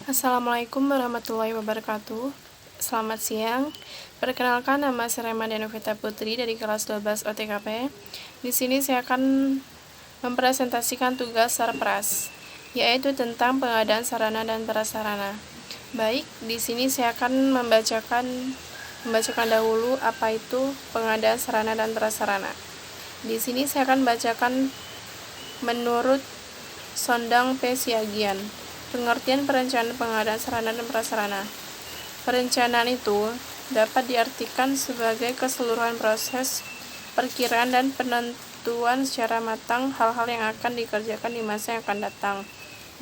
Assalamualaikum warahmatullahi wabarakatuh. Selamat siang. Perkenalkan, nama saya Rema Denovita Putri dari kelas 12 OTKP. Di sini saya akan mempresentasikan tugas Sarpras, yaitu tentang pengadaan sarana dan prasarana. Baik, di sini saya akan membacakan dahulu apa itu pengadaan sarana dan prasarana. Di sini saya akan bacakan menurut Sondang P. Siagian. Pengertian perencanaan pengadaan sarana dan prasarana. Perencanaan itu dapat diartikan sebagai keseluruhan proses perkiraan dan penentuan secara matang hal-hal yang akan dikerjakan di masa yang akan datang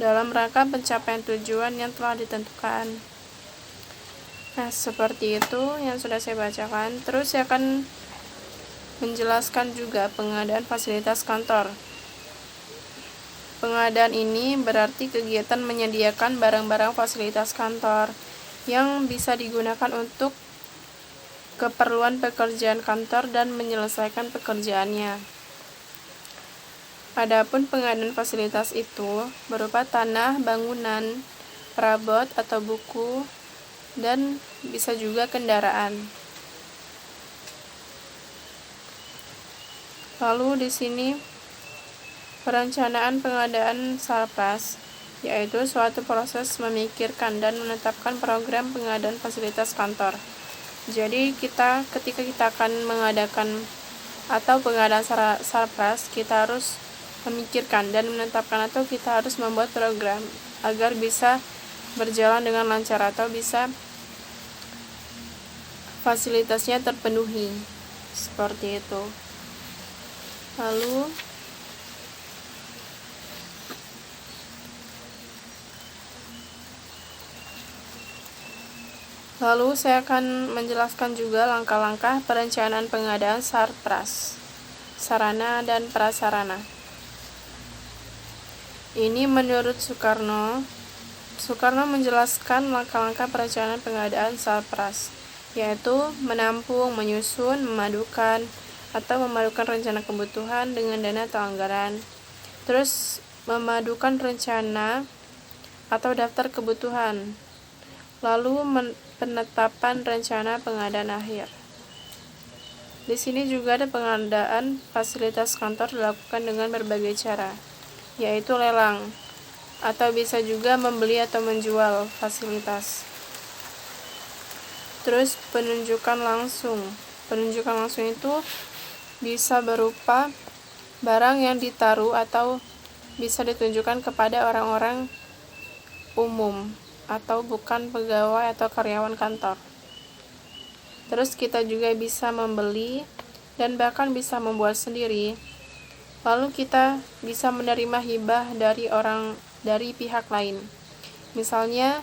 dalam rangka pencapaian tujuan yang telah ditentukan. Nah, seperti itu yang sudah saya bacakan. Terus saya akan menjelaskan juga pengadaan fasilitas kantor. Pengadaan ini berarti kegiatan menyediakan barang-barang fasilitas kantor yang bisa digunakan untuk keperluan pekerjaan kantor dan menyelesaikan pekerjaannya. Adapun pengadaan fasilitas itu berupa tanah, bangunan, perabot atau buku, dan bisa juga kendaraan. Lalu di sini perencanaan pengadaan Sarpras, yaitu suatu proses memikirkan dan menetapkan program pengadaan fasilitas kantor. Jadi ketika kita akan mengadakan atau pengadaan Sarpras, kita harus memikirkan dan menetapkan atau kita harus membuat program agar bisa berjalan dengan lancar atau bisa fasilitasnya terpenuhi. Seperti itu. Lalu saya akan menjelaskan juga langkah-langkah perencanaan pengadaan Sarpras, sarana dan prasarana. Ini menurut Soekarno menjelaskan langkah-langkah perencanaan pengadaan Sarpras, yaitu menampung, menyusun, memadukan rencana kebutuhan dengan dana atau anggaran. Terus memadukan rencana atau daftar kebutuhan. Lalu penetapan rencana pengadaan akhir. Di sini juga ada pengadaan fasilitas kantor dilakukan dengan berbagai cara, yaitu lelang, atau bisa juga membeli atau menjual fasilitas. Terus penunjukan langsung. Penunjukan langsung itu bisa berupa barang yang ditaruh atau bisa ditunjukkan kepada orang-orang umum atau bukan pegawai atau karyawan kantor. Terus kita juga bisa membeli dan bahkan bisa membuat sendiri. Lalu kita bisa menerima hibah dari pihak lain. Misalnya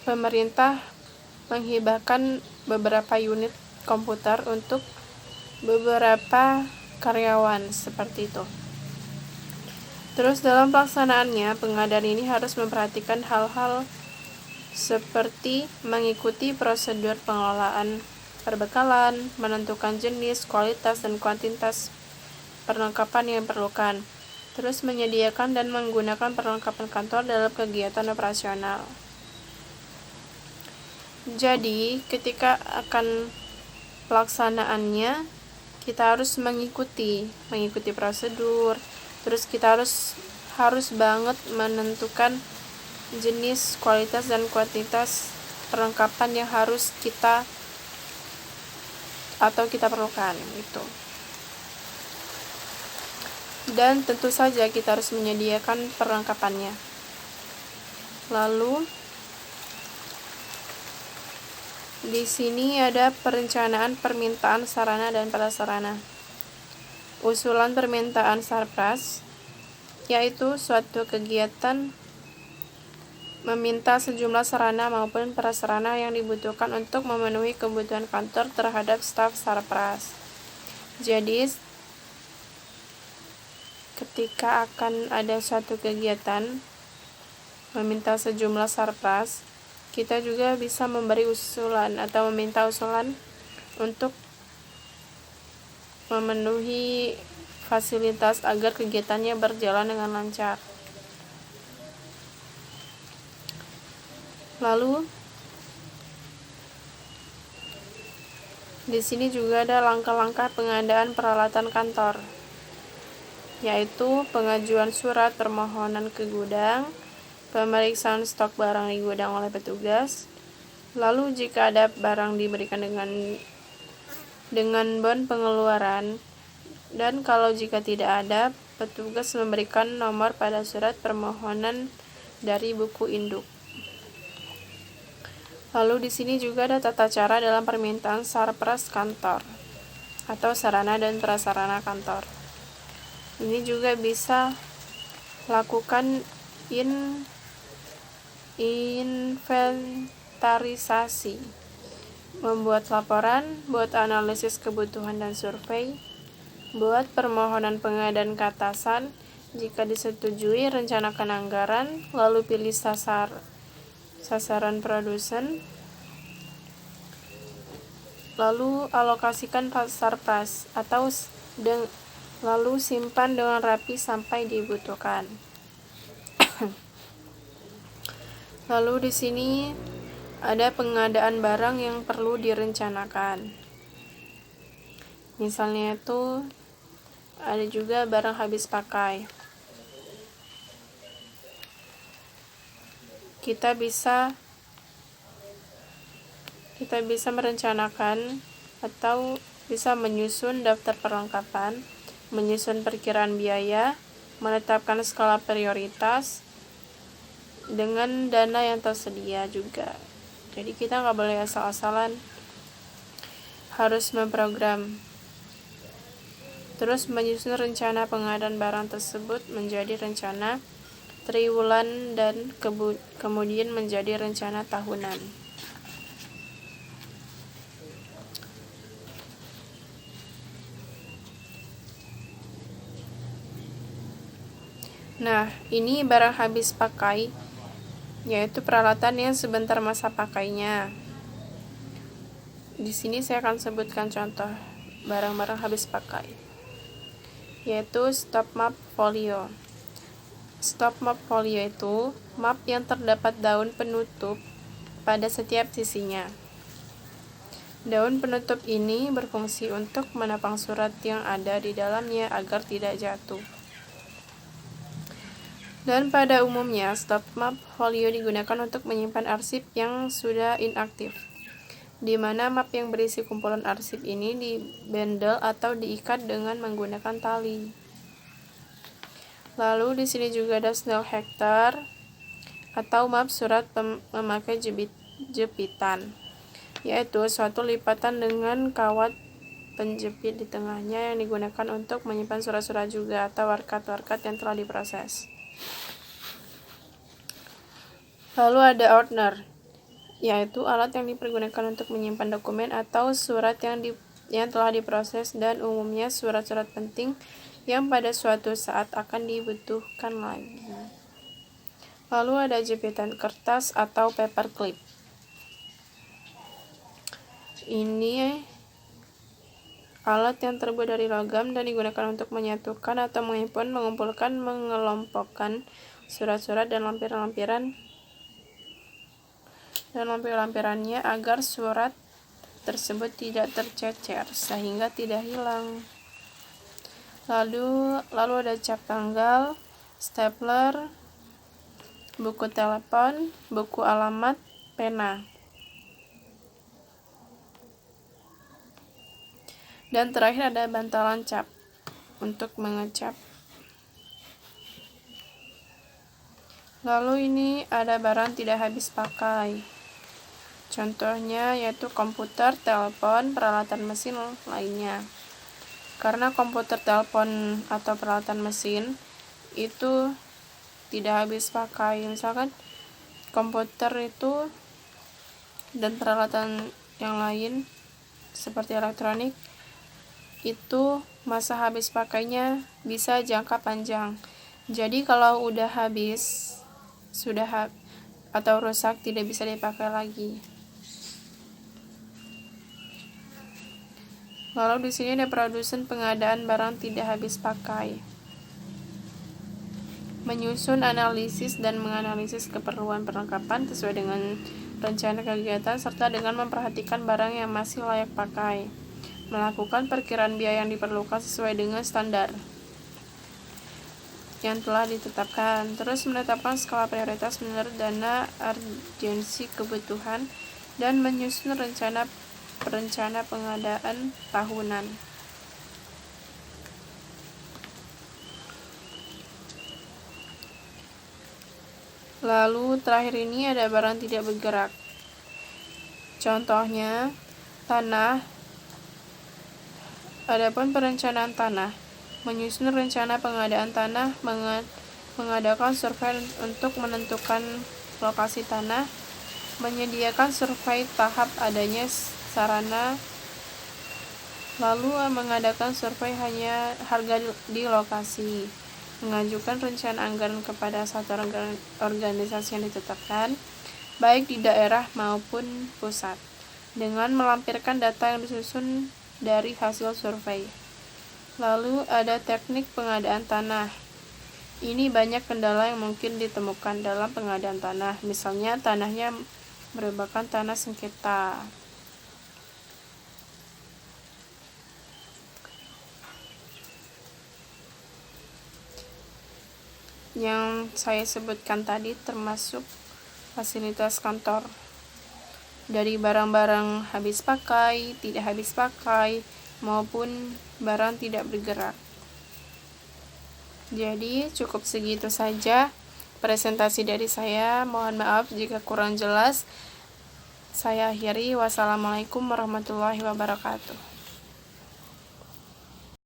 pemerintah menghibahkan beberapa unit komputer untuk beberapa karyawan, seperti itu. Terus dalam pelaksanaannya, pengadaan ini harus memperhatikan hal-hal seperti mengikuti prosedur pengelolaan perbekalan, menentukan jenis, kualitas, dan kuantitas perlengkapan yang diperlukan. Terus menyediakan dan menggunakan perlengkapan kantor dalam kegiatan operasional. Jadi, ketika akan pelaksanaannya, kita harus mengikuti prosedur. Terus kita harus banget menentukan jenis, kualitas, dan kuantitas perlengkapan yang harus kita perlukan gitu. Dan tentu saja kita harus menyediakan perlengkapannya. Lalu di sini ada perencanaan permintaan sarana dan prasarana. Usulan permintaan Sarpras, yaitu suatu kegiatan meminta sejumlah sarana maupun prasarana yang dibutuhkan untuk memenuhi kebutuhan kantor terhadap staf Sarpras. Jadi, ketika akan ada suatu kegiatan meminta sejumlah Sarpras, kita juga bisa memberi usulan atau meminta usulan untuk memenuhi fasilitas agar kegiatannya berjalan dengan lancar. Lalu di sini juga ada langkah-langkah pengadaan peralatan kantor, yaitu pengajuan surat permohonan ke gudang, pemeriksaan stok barang di gudang oleh petugas. Lalu jika ada barang diberikan dengan bon pengeluaran, dan kalau jika tidak ada, petugas memberikan nomor pada surat permohonan dari buku induk. Lalu di sini juga ada tata cara dalam permintaan sarpras kantor atau sarana dan prasarana kantor. Ini juga bisa lakukan inventarisasi, membuat laporan, buat analisis kebutuhan dan survei, buat permohonan pengadaan ke atasan, jika disetujui rencanakan anggaran, lalu pilih sasaran produsen, lalu alokasikan sarpras atau lalu simpan dengan rapi sampai dibutuhkan. Lalu di sini ada pengadaan barang yang perlu direncanakan. Misalnya itu ada juga barang habis pakai. Kita bisa merencanakan atau bisa menyusun daftar perlengkapan, menyusun perkiraan biaya, menetapkan skala prioritas dengan dana yang tersedia juga. Jadi kita nggak boleh asal-asalan, harus memprogram. Terus menyusun rencana pengadaan barang tersebut menjadi rencana triwulan dan kemudian menjadi rencana tahunan. Nah, ini barang habis pakai, yaitu peralatan yang sebentar masa pakainya. Di sini saya akan sebutkan contoh barang-barang habis pakai, yaitu stop map folio. Stop map folio itu map yang terdapat daun penutup pada setiap sisinya. Daun penutup ini berfungsi untuk menopang surat yang ada di dalamnya agar tidak jatuh. Dan pada umumnya, stop map folio digunakan untuk menyimpan arsip yang sudah inaktif, di mana map yang berisi kumpulan arsip ini dibendel atau diikat dengan menggunakan tali. Lalu di sini juga ada snail hektar atau map surat memakai jepitan, yaitu suatu lipatan dengan kawat penjepit di tengahnya yang digunakan untuk menyimpan surat-surat juga atau warkat-warkat yang telah diproses. Lalu ada ordner, yaitu alat yang dipergunakan untuk menyimpan dokumen atau surat yang telah diproses, dan umumnya surat-surat penting yang pada suatu saat akan dibutuhkan lagi. Lalu ada jepitan kertas atau paperclip. Ini alat yang terbuat dari logam dan digunakan untuk menyatukan atau mengumpulkan, mengelompokkan surat-surat dan lampiran-lampirannya agar surat tersebut tidak tercecer sehingga tidak hilang. Lalu ada cap tanggal, stapler, buku telepon, buku alamat, pena. Dan terakhir ada bantalan cap untuk mengecap. Lalu ini ada barang tidak habis pakai. Contohnya yaitu komputer, telepon, peralatan mesin lainnya. Karena komputer, telepon, atau peralatan mesin itu tidak habis pakai. Misalkan komputer itu dan peralatan yang lain seperti elektronik itu masa habis pakainya bisa jangka panjang. Jadi kalau udah habis, atau rusak, tidak bisa dipakai lagi. Lalu di sini ada produsen pengadaan barang tidak habis pakai. menyusun analisis dan menganalisis keperluan perlengkapan sesuai dengan rencana kegiatan, serta dengan memperhatikan barang yang masih layak pakai, melakukan perkiraan biaya yang diperlukan sesuai dengan standar yang telah ditetapkan, terus menetapkan skala prioritas menurut dana urgensi kebutuhan, dan menyusun rencana pengadaan tahunan. Lalu terakhir ini ada barang tidak bergerak. Contohnya tanah. Adapun perencanaan tanah, menyusun rencana pengadaan tanah, mengadakan survei untuk menentukan lokasi tanah, menyediakan survei tahap adanya sarana, lalu mengadakan survei hanya harga di lokasi, mengajukan rencana anggaran kepada satu organisasi yang ditetapkan, baik di daerah maupun pusat, dengan melampirkan data yang disusun dari hasil survei. Lalu ada teknik pengadaan tanah. Ini banyak kendala yang mungkin ditemukan dalam pengadaan tanah, misalnya tanahnya merupakan tanah sengketa. Yang saya sebutkan tadi termasuk fasilitas kantor, dari barang-barang habis pakai, tidak habis pakai, maupun barang tidak bergerak. Jadi cukup segitu saja presentasi dari saya. Mohon maaf jika kurang jelas. Saya akhiri. Wassalamualaikum warahmatullahi wabarakatuh.